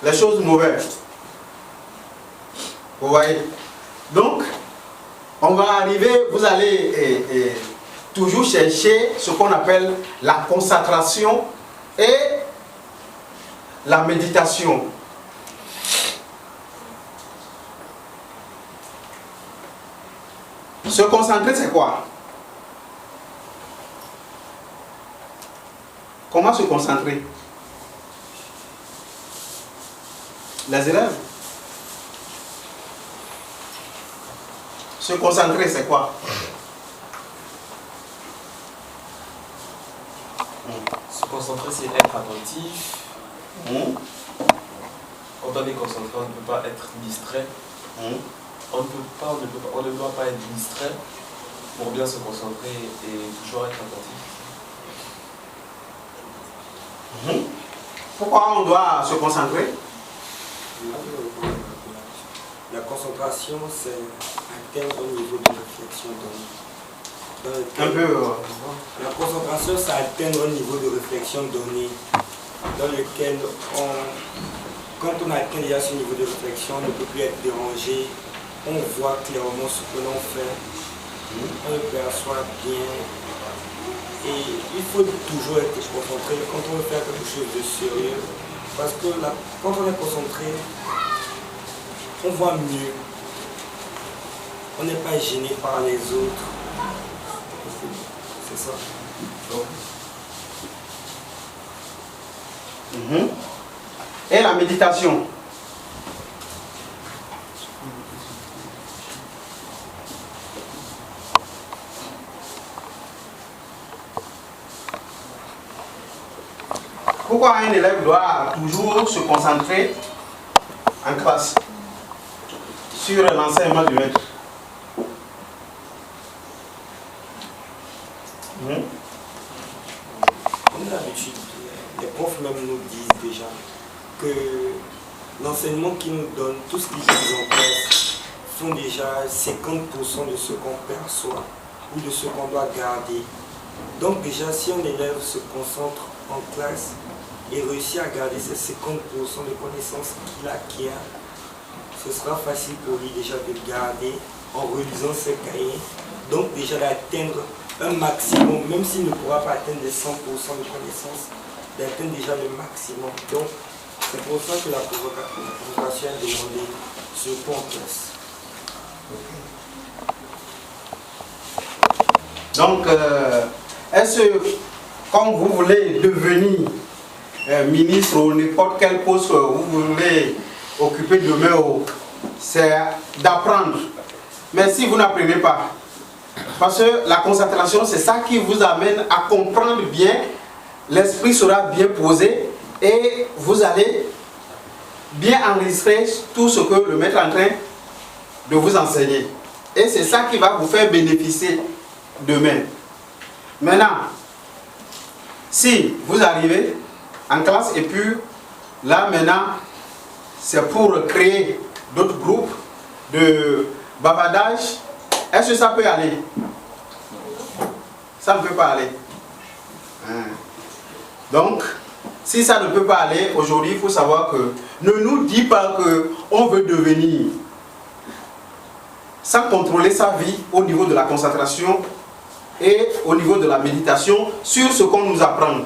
les choses mauvaises. Vous voyez? Donc, on va arriver, vous allez toujours chercher ce qu'on appelle la concentration et la méditation. Se concentrer, c'est quoi? Comment se concentrer? Les élèves. Se concentrer, c'est quoi? Se concentrer, c'est être attentif. Quand on est concentré, on ne peut pas être distrait. On ne doit pas être distrait pour bien se concentrer et toujours être attentif. Pourquoi on doit se concentrer? La concentration, c'est atteindre un niveau de réflexion donné. La concentration, c'est atteindre un niveau de réflexion donné dans lequel quand on atteint déjà ce niveau de réflexion, on ne peut plus être dérangé. On voit clairement ce que l'on fait, on le perçoit bien et il faut toujours être concentré quand on veut faire quelque chose de sérieux parce que quand on est concentré, on voit mieux, on n'est pas gêné par les autres, c'est ça. Et la méditation? Pourquoi un élève doit toujours se concentrer en classe sur l'enseignement du maître? Comme d'habitude, les profs même nous disent déjà que l'enseignement qu'ils nous donnent, tout ce qu'ils disent en classe, font déjà 50% de ce qu'on perçoit ou de ce qu'on doit garder. Donc déjà, si un élève se concentre en classe et réussit à garder ces 50% de connaissances qu'il acquiert, ce sera facile pour lui déjà de garder en relisant ses cahiers. Donc déjà d'atteindre un maximum, même s'il ne pourra pas atteindre les 100% de connaissances, d'atteindre déjà le maximum. Donc c'est pour ça que la provocation est demandée surtout en classe. Donc, est-ce que quand vous voulez devenir ministre ou n'importe quel poste que vous voulez occuper demain, c'est d'apprendre. Mais si vous n'apprenez pas, parce que la concentration, c'est ça qui vous amène à comprendre bien, l'esprit sera bien posé et vous allez bien enregistrer tout ce que le maître est en train de vous enseigner. Et c'est ça qui va vous faire bénéficier demain. Maintenant, si vous arrivez en classe et puis là maintenant, c'est pour créer d'autres groupes de bavardage, est-ce que ça peut aller? Ça ne peut pas aller. Donc, si ça ne peut pas aller, aujourd'hui, il faut savoir que ne nous dit pas qu'on veut devenir, sans contrôler sa vie au niveau de la concentration et au niveau de la méditation sur ce qu'on nous apprend.